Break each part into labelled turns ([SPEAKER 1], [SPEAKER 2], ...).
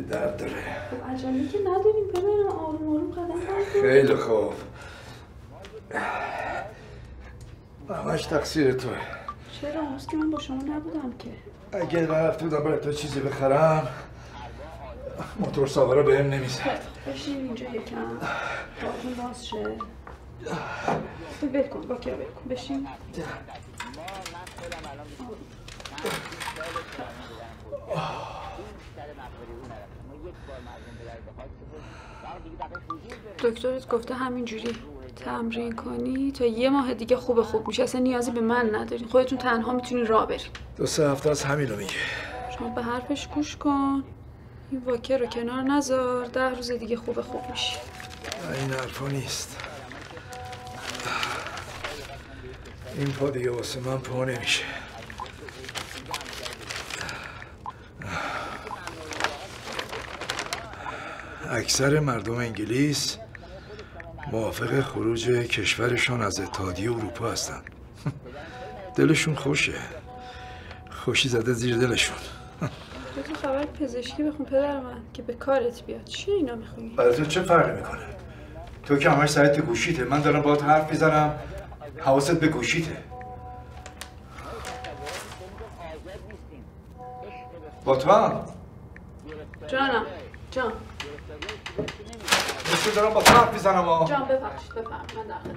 [SPEAKER 1] درد داره.
[SPEAKER 2] خب عجله که نداریم پدرم، آروم آروم قدم بردار.
[SPEAKER 1] خیلی خوب. همش تقصیر توه.
[SPEAKER 2] چرا؟ اونست که من با شما نبودم که.
[SPEAKER 1] اگه رفت بودم برای تو چیزی بخرم موتور سوارا بهم نمیزد.
[SPEAKER 2] بشین اینجا یکم باهاتون باز شه. ول کن با کیا ول کن بشین. دکترت گفته همینجوری تمرین کنی تا یه ماه دیگه خوب میشه. اصلا نیازی به من ندارین، خودتون تنها میتونین راه برین.
[SPEAKER 1] 2-3 هفته از همین رو میگه.
[SPEAKER 2] شما به حرفش گوش کن، این واکر رو کنار نذار، 10 روز دیگه خوب میشه.
[SPEAKER 1] این حرفا نیست. این پا دیگه واسه من پا نمیشه. اکثر مردم انگلیس موافق خروج کشورشون از اتحادیه اروپا هستن. دلشون خوشه، خوشی زده زیر دلشون.
[SPEAKER 2] تو خبر پزشکی بخون پدر من که به کارت بیاد. چی اینا میخونی؟
[SPEAKER 1] برای تو چه فرقی میکنه؟ تو که همش سرت گوشیته، من دارم باهات حرف میزنم حواست به گوشیته. بطمن
[SPEAKER 2] جانم جان
[SPEAKER 1] مثل دارم با تو حرف میزنم.
[SPEAKER 2] جان ببخشید بفرم من داخل.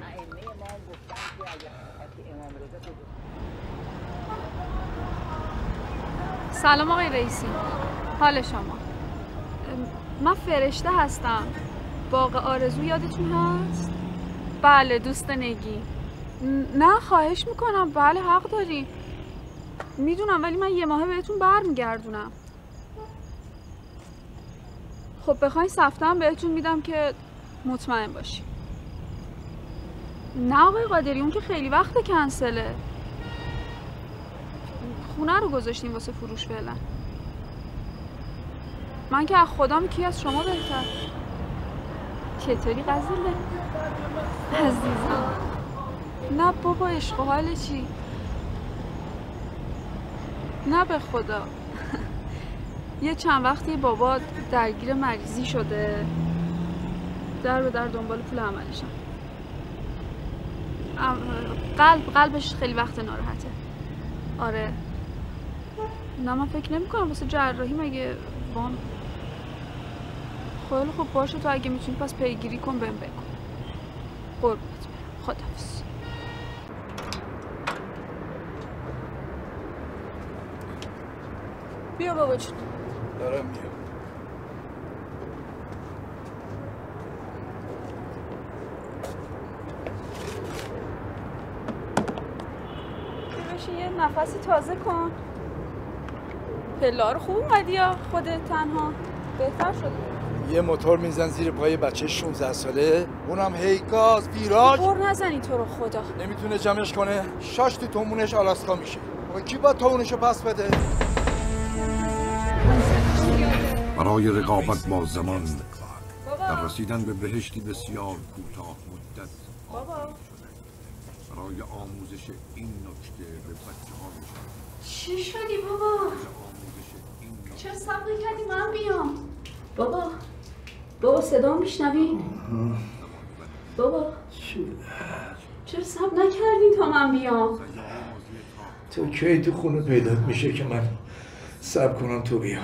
[SPEAKER 3] سلام آقای رئیسی، حال شما؟ من فرشته هستم. باغ آرزو یادتون هست؟ بله دوست نگی. نه خواهش میکنم، بله حق داری. میدونم ولی من یه ماهه بهتون برمیگردونم. خب بخواین سفتم بهتون میدم که مطمئن باشی. نه آقای قادری اون که خیلی وقت کنسله. خونه رو گذاشتیم واسه فروش فعلا. من که از خدام کی از شما بهتر. چطوری قزله؟ عزیزم نه بابا عشق و حال چی؟ نه به خدا یه چند وقتی بابا درگیر مریضی شده، در به در دنبال پول عملشم. قلبش خیلی وقت ناراحته. آره نه من فکر نمی کنم واسه جراحی مگه وام. خیلی خوب باشه، تو اگه میتونی پس پیگیری کن بهم بگو. قربونت برم، خداحافظ.
[SPEAKER 2] بیا بابا جون.
[SPEAKER 1] دارم میام.
[SPEAKER 2] بشین یه نفسی تازه کن. پلا رو خوب اومدی یا خودت تنها؟ بهتر شد.
[SPEAKER 1] یه موتور میزن زیر پای بچه 16 ساله، اونم هی گاز ویراج.
[SPEAKER 2] بر نزنی تو رو خدا.
[SPEAKER 1] نمیتونه جمعش کنه، شاش تو تومونش آلاسکا میشه. کی باید تومونشو پس بده؟
[SPEAKER 4] برای رقابت با زمان در رسیدن به بهشتی بسیار کوتاه مدت برای آموزش این نکته به بچه‌ها
[SPEAKER 2] چی شدی بابا؟ چرا صبر کردی من بیام؟ بابا صدا میشنوی؟ بابا چرا صبر نکردین تا من بیام؟
[SPEAKER 1] تو کی تو خونه پیدات میشه که من صبر کنم تو بیای؟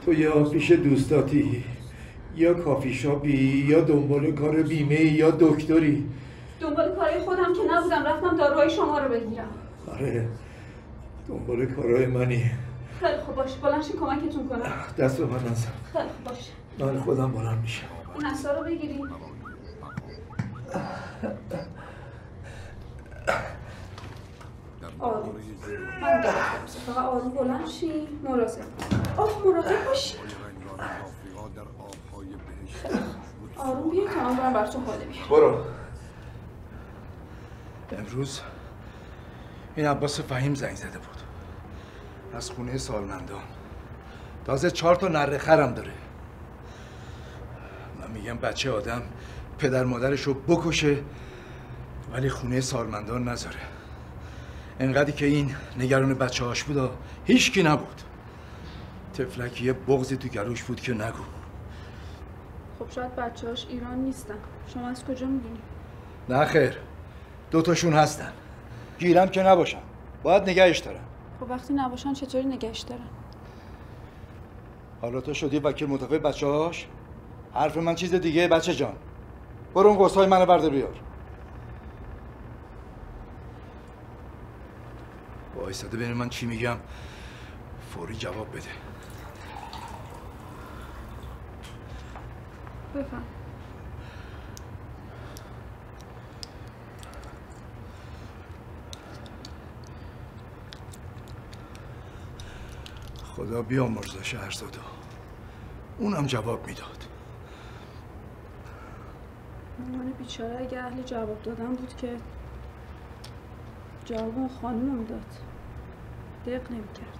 [SPEAKER 1] تو یا پیش دوستاتی یا کافی شاپی یا دنبال کار بیمه یا دکتری.
[SPEAKER 2] دنبال کارهای خودم که نبودم، رفتم داروهای شما رو بگیرم.
[SPEAKER 1] آره دنبال کارهای منی.
[SPEAKER 2] خیلی خوب باشه بلند شین کمکتون کنم.
[SPEAKER 1] دست به من نزن.
[SPEAKER 2] خیلی خوب باشه
[SPEAKER 1] من خودم بلند میشم.
[SPEAKER 2] این عصا رو بگیریم. آروم من دارم فقط آروم بلند شین. مراقب مراقب باشین. آروم بیایی تا من برم براتون حاله بیارم.
[SPEAKER 1] برو. امروز این عباس فهیم زنگ زده بود از خونه سالمندان. تازه 4 تا نره خرم داره. من میگم بچه آدم پدر مادرشو بکشه ولی خونه سالمندان نذاره. انقدری که این نگران بچه هاش بود هیچ کی نبود. تفلک یه بغضی تو گلوش بود که نگو.
[SPEAKER 2] خب شاید بچه‌هاش ایران نیستن. شما از کجا میدونی؟
[SPEAKER 1] نه خیر، دوتاشون هستن. گیرم که نباشن، باید نگهش دارن.
[SPEAKER 2] خب وقتی نباشن چطوری نگهش دارن؟
[SPEAKER 1] حالا تو شدی وکیل متوفی بچه‌هاش؟ حرف من چیز دیگه بچه جان. برو اون قصهای منو برده بیار. وایساده ببین من چی میگم، فوری جواب بده.
[SPEAKER 2] بفهم.
[SPEAKER 1] خدا بیامرزه شهرزادو، اونم جواب میداد.
[SPEAKER 2] من بیچاره اگه اهل جواب دادن بود که جواب اون خانومو میداد، دق نمیکرد.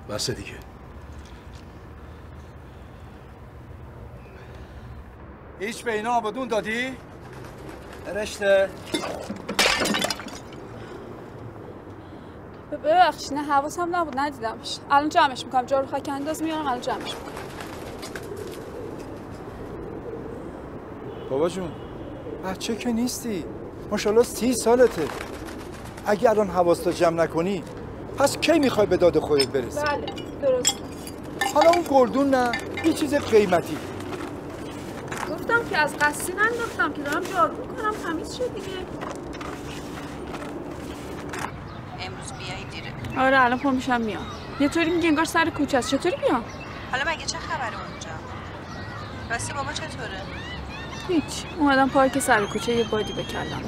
[SPEAKER 1] بس دیگه. هیچ به اینا آبادون دادی؟ رشته
[SPEAKER 2] ببخشید نه حواسم نبود ندیدمش. الان جمعش میکنم، جارو خاک انداز میارم الان جمعش میکنم.
[SPEAKER 1] بابا جون بچه که نیستی، ماشاءالله 30 سالته. اگه الان حواستو جمع نکنی پس کی میخوای به داد خودت برسی؟
[SPEAKER 2] بله درست.
[SPEAKER 1] حالا اون گلدون نه یه چیز قیمتی.
[SPEAKER 2] گفتم که از قصی ننداختم که دارم جارو میکنم تمیز شد دیگه.
[SPEAKER 5] امروز بیایی دیره.
[SPEAKER 2] آره الان پا میشم میام. یه طوری میگه انگار سر کوچه است. چطوری بیام؟
[SPEAKER 5] حالا مگه چه خبره اونجا؟ راستی بابا چطوره؟
[SPEAKER 2] هیچ، اومدم پارک سر کوچه یه بادی بکردم.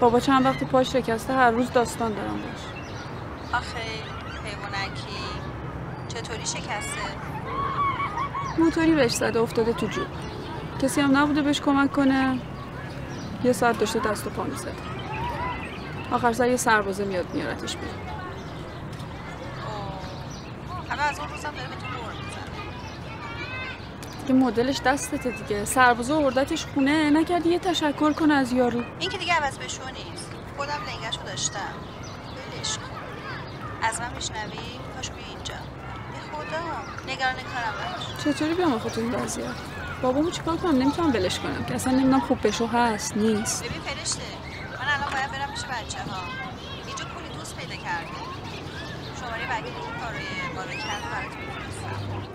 [SPEAKER 2] بابا چند وقتی پاش شکسته، هر روز داستان دارم باش.
[SPEAKER 5] آخه حیوانکی چطوری شکسته؟
[SPEAKER 2] موتوری بهش زده افتاده تو جوب. کسی هم نبوده بهش کمک کنه. یه ساعت داشته دست و پا میزده. آخر سر یه سربازه میاد میارتش بیرون.
[SPEAKER 5] همه از اون روزم داره به تو دور میزنه.
[SPEAKER 2] دیگه مدلش دستته دیگه. سربازه آوردتش خونه، نکردی یه تشکر کنه از یارو.
[SPEAKER 5] این که دیگه عوض بشو نیست. خودم لنگشو داشتم. ولش کن. از من میشنوی؟ پاش بیا اینجا. به خدا نگران کارم نباش.
[SPEAKER 2] چطوری بیام آخه تو این وضعیت؟ بابامو چیکار کنم؟ نمیتونم ولش کنم که اصلا نمیدونم خوب بشو هست نیست.
[SPEAKER 5] ببین فرشته، من الان باید برم پیش بچه‌ها. اینجا کلی دوست پیدا کرده. شماره وکیل این کارای بالا کرده براتون می‌فرستم.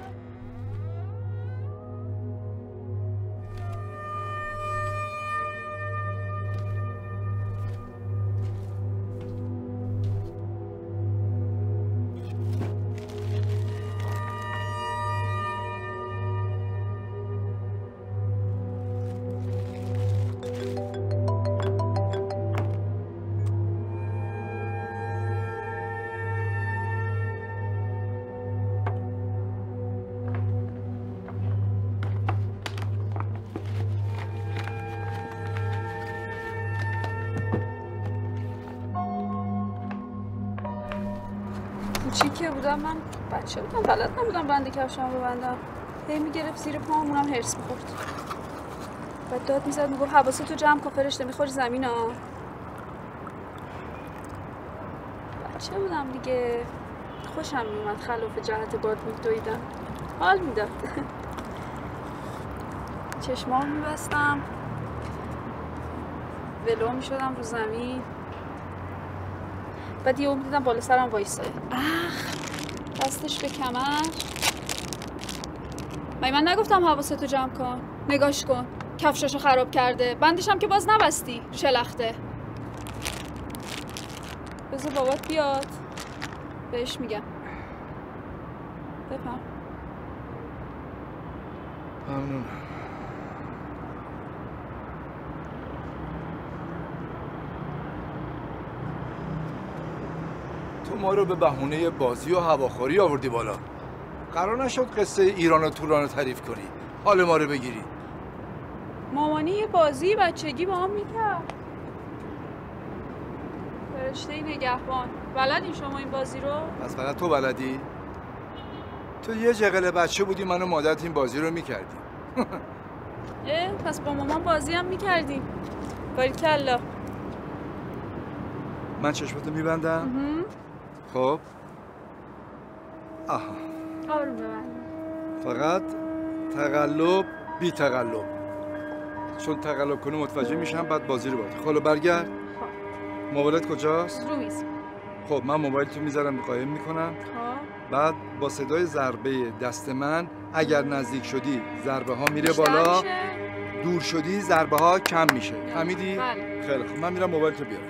[SPEAKER 2] کوچیکه بودم من بچه بودم بلد نبودم بند کفشم ببندم. هی میگرفت زیر پام، اونم هرس میخورد. بعد داد میزد میگفت حواستو جمع کن فرشته میخوری زمین ها. بچه بودم دیگه، خوشم میومد خلاف جهت باد میدویدم، حال میداد. چشمام میبستم، ولو میشدم رو زمین. بعد یهو دیدم بالا سرم وایساده، دستش به کمر. من نگفتم حواستو جمع کن؟ نگاش کن، کفشاشو خراب کرده، بندش هم که باز نبستی، شلخته. بذار بابات بیاد بهش میگم. بفهم.
[SPEAKER 1] ممنونم. تو ما رو به بهونه بازی و هواخوری آوردی بالا. قرار نشد قصه ایران و توران رو تعریف کنی، حال ما رو بگیری.
[SPEAKER 2] مامانی یه بازی بچگی با هم میکرد. فرشته نگهبان. بلدین شما این بازی رو؟
[SPEAKER 1] پس فقط تو بلدی؟ تو یه جغل بچه بودی من و مادرت این بازی رو میکردی.
[SPEAKER 2] پس با مامان بازی هم میکردیم. باریکلا.
[SPEAKER 6] من چشمتو میبندم. خب آها
[SPEAKER 3] آروم ببند.
[SPEAKER 6] فقط تقلب بی تقلب، چون تقلب کنی متوجه میشم بعد بازی رو باید. خب برگرد. موبایلت کجاست؟
[SPEAKER 3] رو میز.
[SPEAKER 6] خب من موبایل تو میذارم قایم میکنم. بعد با صدای ضربه دست من اگر نزدیک شدی ضربه ها میره بالا، دور شدی ضربه ها کم میشه. فهمیدی؟
[SPEAKER 3] بله.
[SPEAKER 6] خیلی خب من میرم موبایل تو بیارم.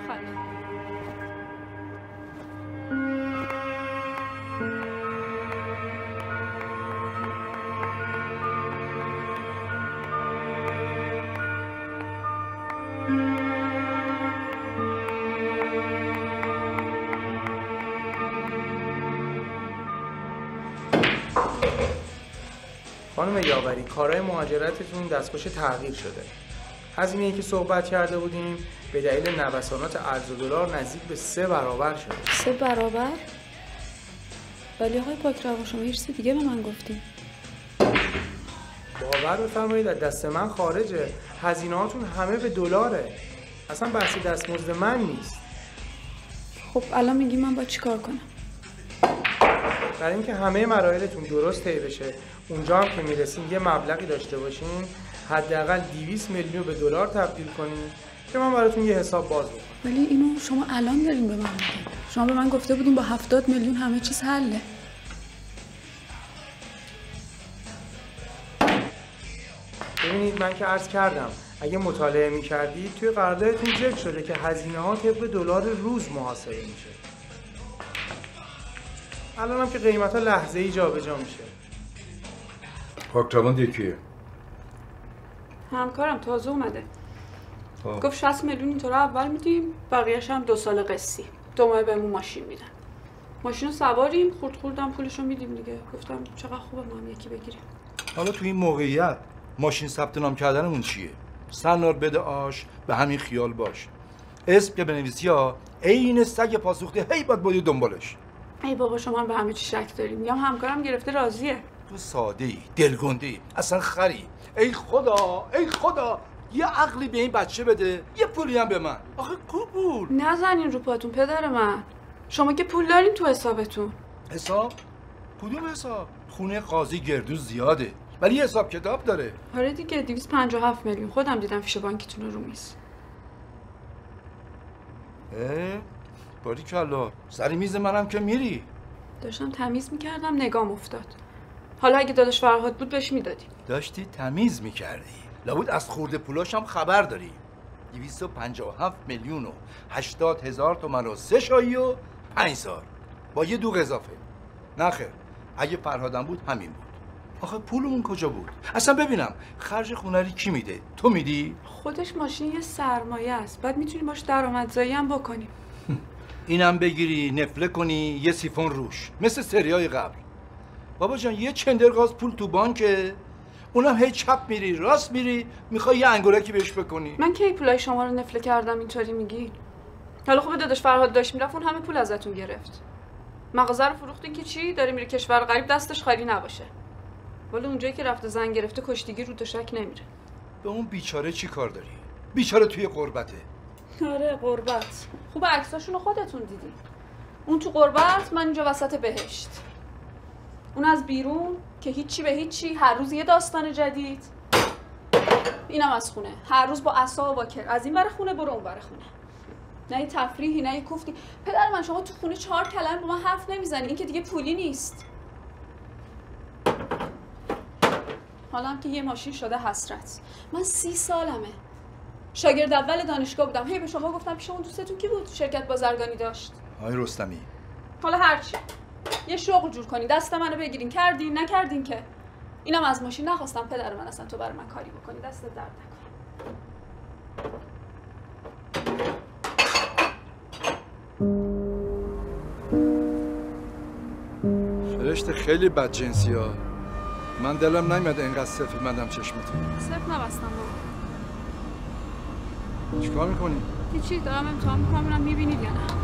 [SPEAKER 7] خانم یاوری، کارهای مهاجرتتون دستخوش تغییر شده. هزینه‌ای که صحبت کرده بودیم به دلیل نوسانات ارز دلار نزدیک به 3 برابر شده.
[SPEAKER 2] 3 برابر؟ ولی آقای پاکروان شما یه چیز دیگه به من گفتیم.
[SPEAKER 7] باور بفرمایید از دست من خارجه. هزینه‌هاتون همه به دلاره. اصلا بحث دستمزد من نیست.
[SPEAKER 2] خب الان میگی من باید چیکار کنم؟
[SPEAKER 7] برای اینکه همه مراحلتون درست طی بشه، اونجا هم که میرسین یه مبلغی داشته باشین، حداقل 200 میلیون به دلار تبدیل کنین که من براتون یه حساب باز بکنم.
[SPEAKER 2] ولی اینو شما الان دارین به من میگین. شما به من گفته بودین با 70 میلیون همه چیز حله.
[SPEAKER 7] ببینید من که عرض کردم اگه مطالعه می‌کردید توی قراردادتون ذکر شده که هزینه‌ها طبق دلار روز محاسبه میشه. الان هم که قیمت‌ها لحظه‌ای جابجا میشه.
[SPEAKER 6] پاکروان یکیه.
[SPEAKER 2] همکارم تازه اومده. گفت 60 میلیون اینطور اول میدیم، بقیه‌اش هم 2 سال قسطی. 2 ماه بهمون ماشین میدن. ماشینو سواریم، خورد پولشو میدیم دیگه. گفتم چقدر خوبه ما هم یکی بگیریم.
[SPEAKER 6] حالا تو این موقعیت ماشین ثبت نام کردنمون چیه؟ سنار بده آش، به همین خیال باش. اسم که بنویسی ها عین سگ پاسوخته هی باید بودی دنبالش.
[SPEAKER 2] ای بابا شما هم به همه چی شک داریم. میگم همکارم گرفته راضیه.
[SPEAKER 6] تو ساده ای، دلگنده ای، اصلا خری. ای خدا یه عقلی به این بچه بده، یه پولی هم به من. آخه کو پول؟
[SPEAKER 2] نزنین رو پاتون پدر من. شما که پول دارین تو حسابتون.
[SPEAKER 6] حساب؟ کدوم حساب؟ خونه قاضی گردو زیاده، ولی یه حساب کتاب داره.
[SPEAKER 2] آره دیگه 257 میلیون. خودم دیدم فیش بانکیتون رو میز.
[SPEAKER 6] باریکلا، سر میز منم که میری.
[SPEAKER 2] داشتم تمیز میکردم نگام افتاد. حالا اگه داداش فرهاد بود بهش میدادیم.
[SPEAKER 6] داشتی تمیز میکردی. لابد از خورده پولاش هم خبر داری. 257 میلیون و 80,000 تومن و 3 شایی و 5 سال با یه دوغ اضافه. نخیر، اگه فرهادم بود همین بود. آخه پولمون کجا بود؟ اصلا ببینم خرج خونه کی میده؟ تو میدی؟
[SPEAKER 2] خودش ماشین یه سرمایه است. بعد میتونیم باش درآمدزایی هم بکنیم.
[SPEAKER 6] اینم بگیری نفله کنی یه سیفون روش مثل سریای قبل. بابا جان یه چندرغاز پول تو بانکه، اونم هی چپ میری راست میری میخوای یه انگولکی بهش بکنی.
[SPEAKER 2] من کی پولای شما رو نفله کردم اینطوری میگی؟ حالا خوبه داداش فرهاد داشت میرفت اون همه پول ازتون گرفت. مغازه رو فروختین که چی؟ داره میره کشور غریب دستش خالی نباشه. ولی اونجایی که رفته زن گرفته کشتیگیر رو تشک نمیره.
[SPEAKER 6] به اون بیچاره چی کار داری؟ بیچاره توی غربته.
[SPEAKER 2] آره غربت. خوب عکساشونو خودتون دیدی. اون تو غربت، من اینجا وسط بهشت. اون از بیرون که هیچی به هیچی، هر روز یه داستان جدید. اینم از خونه، هر روز با عصا و با کر، از این ور خونه برو اون ور خونه. نه تفریحی نه کوفتی. پدر من شما تو خونه 4 کلمه با من حرف نمیزنی، این که دیگه پولی نیست. حالا هم که یه ماشین شده حسرت. من 30 سالمه. شاگرد اول دانشگاه بودم. هی به شما گفتم پیش اون دوستتون کی بود؟ شرکت بازرگانی داشت.
[SPEAKER 6] آقای رستمی.
[SPEAKER 2] حالا هرچی. یه شغل جور کنی، دست منو بگیرین، کردین نکردین که. اینم از ماشین نخواستم پدر من اصلا تو برای من کاری بکنی، دست درد نکنه.
[SPEAKER 6] فرشته خیلی بدجنسی ها. من دلم نمیاد اینقدر صفر مندم چشمتون.
[SPEAKER 2] صفر نبستم بابا.
[SPEAKER 6] چیکار میکنی؟
[SPEAKER 2] هیچی، دارم امتحان میکنم ببینم میبینید یا نه.